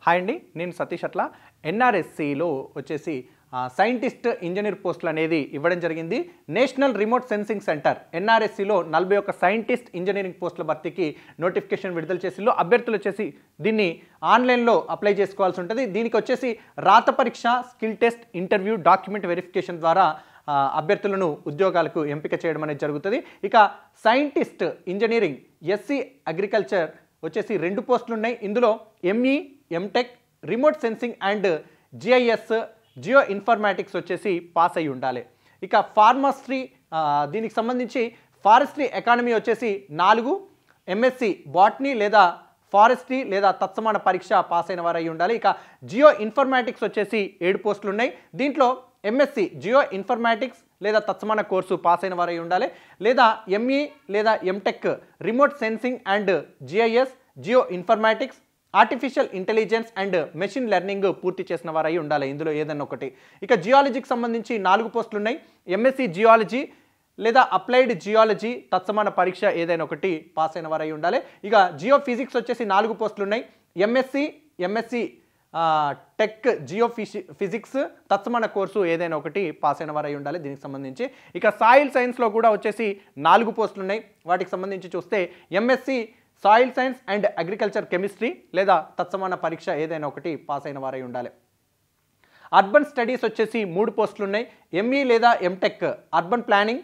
Hi అండి, నేను సతీష్. అట్లా ఎన్ఆర్ఎస్సిలో వచ్చేసి సైంటిస్ట్ ఇంజనీర్ పోస్టులు అనేది ఇవ్వడం జరిగింది. నేషనల్ రిమోట్ సెన్సింగ్ సెంటర్ ఎన్ఆర్ఎస్సిలో 41 సైంటిస్ట్ ఇంజనీరింగ్ పోస్టుల భర్తీకి నోటిఫికేషన్ విడుదల చేసిలో అభ్యర్థులు వచ్చేసి దీన్ని ఆన్లైన్లో అప్లై చేసుకోవాల్సి ఉంటుంది. దీనికి వచ్చేసి రాత పరీక్ష, skill test, interview, document verification ద్వారా అభ్యర్థులను ఉద్యోగాలకు ఎంపిక చేయడం అనేది జరుగుతుంది. ఇక సైంటిస్ట్ ఇంజనీరింగ్ ఎస్సీ అగ్రికల్చర్ వచ్చేసి 2 పోస్టులు ఉన్నాయి. ఇందులో ME, M Tech, remote sensing and GIS, geoinformatics వచ్చేసి పాస్ అయి ఉండాలి. ఇక ఫార్మస్ట్రీ, దీనికి సంబంధించి ఫారెస్ట్రీ ఎకానమీ వచ్చేసి 4, ఎంఎస్సి బాటనీ లేదా ఫారెస్ట్రీ లేదా తత్సమాన పరీక్ష పాస్ అయిన వారు అయి ఉండాలి. ఇక జియో ఇన్ఫర్మాటిక్స్ వచ్చేసి 7 పోస్టులు ఉన్నాయి. దీంట్లో ఎంఎస్సి జియో ఇన్ఫర్మాటిక్స్ లేదా తత్సమాన కోర్సు పాస్ అయిన వారు అయి ఉండాలి, లేదా ఎంఈ లేదా M Tech remote sensing and GIS, geoinformatics, artificial intelligence and machine learning పూర్తి చేసిన వారు అయి ఉండాలి ఇందులో ఏదన్నా ఒకటి. ఇక జియాలజీకి సంబంధించి 4 పోస్టులు ఉన్నాయి. ఎంఎస్సి జియాలజీ లేదా అప్లైడ్ జియాలజీ తత్సమాన పరీక్ష ఏదైనా ఒకటి పాస్ అయిన వారు అయి ఉండాలి. ఇక జియో ఫిజిక్స్ వచ్చేసి 4 పోస్టులు ఉన్నాయి. ఎంఎస్సి టెక్ జియో ఫిజిక్స్ తత్సమాన కోర్సు ఏదైనా ఒకటి పాస్ అయిన వారు అయి ఉండాలి దీనికి సంబంధించి. ఇక సాయిల్ సైన్స్లో కూడా వచ్చేసి 4 పోస్టులు ఉన్నాయి. వాటికి సంబంధించి చూస్తే MSc soil science and agriculture chemistry లేదా తత్సమాన పరీక్ష ఏదైనా ఒకటి పాస్ అయిన వారై ఉండాలి. అర్బన్ స్టడీస్ వచ్చేసి 3 పోస్టులు ఉన్నాయి. ఎంఈ లేదా MTech urban planning,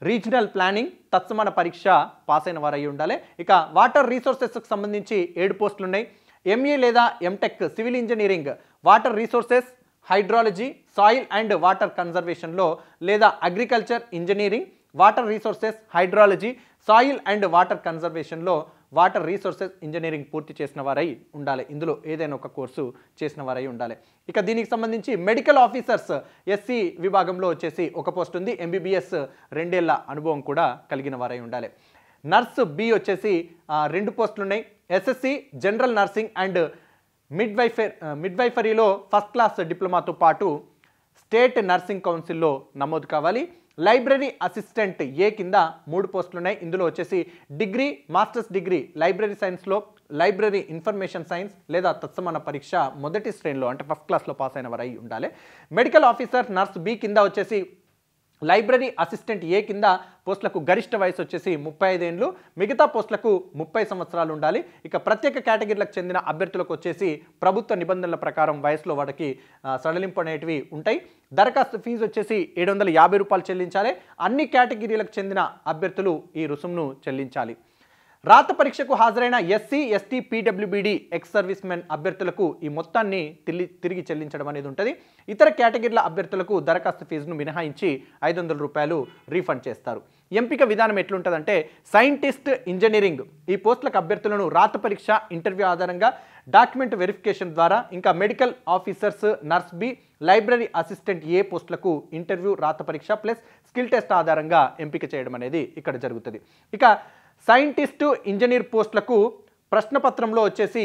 regional planning తత్సమాన పరీక్ష పాస్ అయిన వారై ఉండాలి. ఇక వాటర్ రీసోర్సెస్కి సంబంధించి 7 పోస్టులు ఉన్నాయి. ఎంఈ లేదా MTech civil engineering water resources, hydrology, soil and water కన్జర్వేషన్లో లేదా agriculture engineering water resources, hydrology, soil and water కన్జర్వేషన్లో వాటర్ రీసోర్సెస్ ఇంజనీరింగ్ పూర్తి చేసిన వారై ఉండాలి. ఇందులో ఏదైనా ఒక కోర్సు చేసిన వారై ఉండాలి. ఇక దీనికి సంబంధించి మెడికల్ ఆఫీసర్స్ ఎస్సీ విభాగంలో వచ్చేసి 1 పోస్ట్ ఉంది. ఎంబీబీఎస్ 2 ఏళ్ల అనుభవం కూడా కలిగిన వారై ఉండాలి. నర్స్ బి వచ్చేసి 2 పోస్టులు ఉన్నాయి. ఎస్ఎస్సి జనరల్ నర్సింగ్ అండ్ మిడ్వైఫరీలో ఫస్ట్ క్లాస్ డిప్లొమాతో పాటు స్టేట్ నర్సింగ్ కౌన్సిల్లో నమోదు కావాలి. లైబ్రరీ అసిస్టెంట్ ఏ కింద 3 పోస్టులు ఉన్నాయి. ఇందులో వచ్చేసి డిగ్రీ, మాస్టర్స్ డిగ్రీ లైబ్రరీ సైన్స్లో, లైబ్రరీ ఇన్ఫర్మేషన్ సైన్స్ లేదా తత్సమాన పరీక్ష మొదటి శ్రేణిలో అంటే ఫస్ట్ క్లాస్లో పాస్ అయిన వారు అయి ఉండాలి. మెడికల్ ఆఫీసర్ నర్స్ బి కింద వచ్చేసి లైబ్రరీ అసిస్టెంట్ ఏ కింద పోస్టులకు గరిష్ట వయసు వచ్చేసి 35 ఏళ్ళు, మిగతా పోస్టులకు 30 సంవత్సరాలు ఉండాలి. ఇక ప్రత్యేక కేటగిరీలకు చెందిన అభ్యర్థులకు వచ్చేసి ప్రభుత్వ నిబంధనల ప్రకారం వయసులో వాటికి సడలింపు అనేటివి ఉంటాయి. దరఖాస్తు ఫీజు వచ్చేసి 750 రూపాయలు చెల్లించాలి. అన్ని కేటగిరీలకు చెందిన అభ్యర్థులు ఈ రుసుమును చెల్లించాలి. రాత పరీక్షకు హాజరైన SC, ST, PWBD ex service men అభ్యర్థులకు ఈ మొత్తాన్ని తిరిగి చెల్లించడం అనేది ఉంటుంది. ఇతర కేటగిరీల అభ్యర్థులకు దరఖాస్తు ఫీజును మినహాయించి 500 రూపాయలు రీఫండ్ చేస్తారు. ఎంపిక విధానం ఎట్లుంటుందంటే సైంటిస్ట్ ఇంజనీరింగ్ ఈ పోస్టులకు అభ్యర్థులను రాత పరీక్ష, ఇంటర్వ్యూ ఆధారంగా, డాక్యుమెంట్ వెరిఫికేషన్ ద్వారా, ఇంకా medical officers nurse B, library assistant A పోస్టులకు ఇంటర్వ్యూ, రాత పరీక్ష ప్లస్ స్కిల్ టెస్ట్ ఆధారంగా ఎంపిక చేయడం అనేది ఇక్కడ జరుగుతుంది. ఇక సైంటిస్టు ఇంజనీర్ పోస్టులకు ప్రశ్నపత్రంలో వచ్చేసి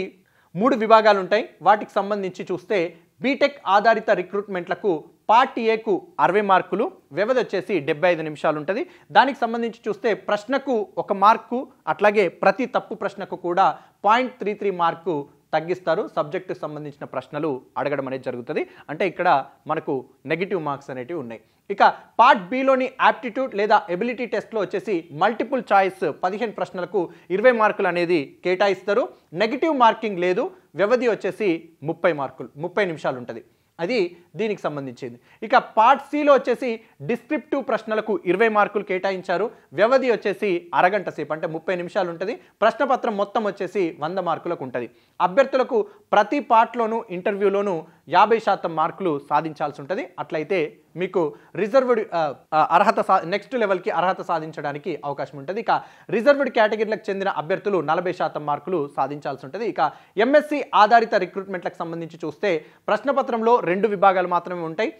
3 విభాగాలు ఉంటాయి. వాటికి సంబంధించి చూస్తే బీటెక్ ఆధారిత రిక్రూట్మెంట్లకు పార్ట్ ఏకు 60 మార్కులు, వ్యవధి వచ్చేసి 75 నిమిషాలు ఉంటుంది. దానికి సంబంధించి చూస్తే ప్రశ్నకు 1 మార్కు, అట్లాగే ప్రతి తప్పు ప్రశ్నకు కూడా 0.33 మార్కు తగ్గిస్తారు. సబ్జెక్టుకు సంబంధించిన ప్రశ్నలు అడగడం అనేది జరుగుతుంది. అంటే ఇక్కడ మనకు నెగిటివ్ మార్క్స్ అనేటివి ఉన్నాయి. ఇక పార్ట్ బిలోని యాప్టిట్యూడ్ లేదా ఎబిలిటీ టెస్ట్లో వచ్చేసి మల్టిపుల్ చాయిస్ 15 ప్రశ్నలకు 20 మార్కులు అనేది కేటాయిస్తారు. నెగిటివ్ మార్కింగ్ లేదు. వ్యవధి వచ్చేసి 30 నిమిషాలు ఉంటుంది. అది దీనికి సంబంధించింది. ఇక పార్ట్ సిలో వచ్చేసి డిస్క్రిప్టివ్ ప్రశ్నలకు 20 మార్కులు కేటాయించారు. వ్యవధి వచ్చేసి అరగంట సేపు అంటే 30 నిమిషాలు ఉంటుంది. ప్రశ్నపత్రం మొత్తం వచ్చేసి 100 మార్కులకు ఉంటుంది. అభ్యర్థులకు ప్రతి పార్ట్లోనూ ఇంటర్వ్యూలోనూ 50% మార్కులు సాధించాల్సి ఉంటుంది. అట్లయితే మీకు రిజర్వ్డ్ నెక్స్ట్ లెవెల్కి అర్హత సాధించడానికి అవకాశం ఉంటుంది. ఇక రిజర్వ్డ్ కేటగిరీలకు చెందిన అభ్యర్థులు 40% మార్కులు సాధించాల్సి ఉంటుంది. ఇక ఎంఎస్సి ఆధారిత రిక్రూట్మెంట్లకు సంబంధించి చూస్తే ప్రశ్నపత్రంలో 2 విభాగాలు మాత్రమే ఉంటాయి.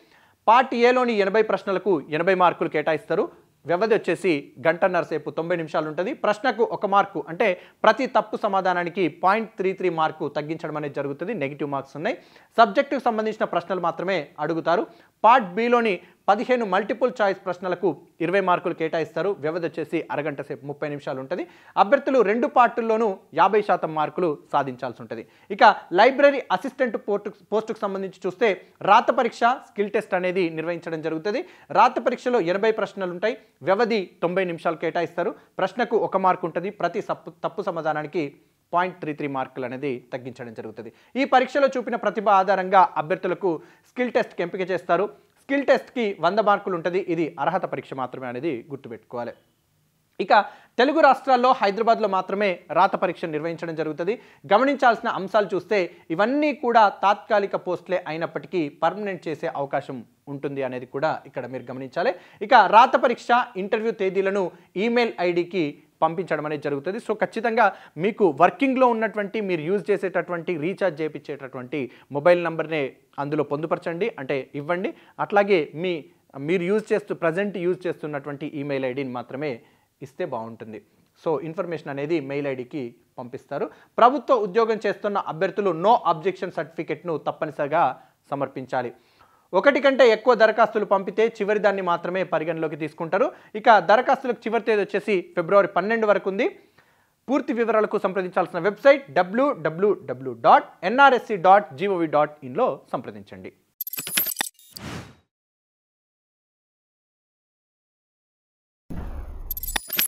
పార్ట్ ఏలోని 80 ప్రశ్నలకు 80 మార్కులు కేటాయిస్తారు. వ్యవధి వచ్చేసి 1.5 గంటల సేపు 90 నిమిషాలు ఉంటుంది. ప్రశ్నకు 1 మార్కు అంటే ప్రతి తప్పు సమాధానానికి 0.33 మార్కు తగ్గించడం అనేది జరుగుతుంది. నెగిటివ్ మార్క్స్ ఉన్నాయి. సబ్జెక్టుకు సంబంధించిన ప్రశ్నలు మాత్రమే అడుగుతారు. పార్ట్ బిలోని 15 మల్టిపుల్ చాయిస్ ప్రశ్నలకు 20 మార్కులు కేటాయిస్తారు. వ్యవధి వచ్చేసి అరగంట సేపు 30 నిమిషాలు ఉంటుంది. అభ్యర్థులు 2 పార్టుల్లోనూ 50% మార్కులు సాధించాల్సి ఉంటుంది. ఇక లైబ్రరీ అసిస్టెంట్ పోస్టుకు సంబంధించి చూస్తే రాత పరీక్ష, స్కిల్ టెస్ట్ అనేది నిర్వహించడం జరుగుతుంది. రాత పరీక్షలో 80 ప్రశ్నలు ఉంటాయి. వ్యవధి 90 నిమిషాలు కేటాయిస్తారు. ప్రశ్నకు 1 మార్కు ఉంటుంది. ప్రతి తప్పు సమాధానానికి 0.33 మార్కులు అనేది తగ్గించడం జరుగుతుంది. ఈ పరీక్షలో చూపిన ప్రతిభ ఆధారంగా అభ్యర్థులకు స్కిల్ టెస్ట్కి ఎంపిక చేస్తారు. స్కిల్ టెస్ట్కి 100 మార్కులు ఉంటుంది. ఇది అర్హత పరీక్ష మాత్రమే అనేది గుర్తుపెట్టుకోవాలి. ఇక తెలుగు రాష్ట్రాల్లో హైదరాబాద్లో మాత్రమే రాత పరీక్ష నిర్వహించడం జరుగుతుంది. గమనించాల్సిన అంశాలు చూస్తే ఇవన్నీ కూడా తాత్కాలిక పోస్టులే అయినప్పటికీ పర్మనెంట్ చేసే అవకాశం ఉంటుంది అనేది కూడా ఇక్కడ మీరు గమనించాలి. ఇక రాత పరీక్ష ఇంటర్వ్యూ తేదీలను ఈమెయిల్ ఐడికి పంపించడం అనేది జరుగుతుంది. సో ఖచ్చితంగా మీకు వర్కింగ్లో ఉన్నటువంటి మీరు యూజ్ చేసేటటువంటి రీఛార్జ్ చేయించేటటువంటి మొబైల్ నెంబర్నే అందులో పొందుపరచండి, అంటే ఇవ్వండి. అట్లాగే మీరు ప్రజెంట్ యూజ్ చేస్తున్నటువంటి ఈమెయిల్ ఐడిని మాత్రమే ఇస్తే బాగుంటుంది. సో ఇన్ఫర్మేషన్ అనేది మెయిల్ ఐడికి పంపిస్తారు. ప్రభుత్వ ఉద్యోగం చేస్తున్న అభ్యర్థులు నో అబ్జెక్షన్ సర్టిఫికెట్ను తప్పనిసరిగా సమర్పించాలి. 1 కంటే ఎక్కువ దరఖాస్తులు పంపితే చివరి దాన్ని మాత్రమే పరిగణలోకి తీసుకుంటారు. ఇక దరఖాస్తులకు చివరి తేదీ వచ్చేసి ఫిబ్రవరి 12 వరకు ఉంది. పూర్తి వివరాలకు సంప్రదించాల్సిన వెబ్సైట్ www.nrsc.gov.in లో సంప్రదించండి.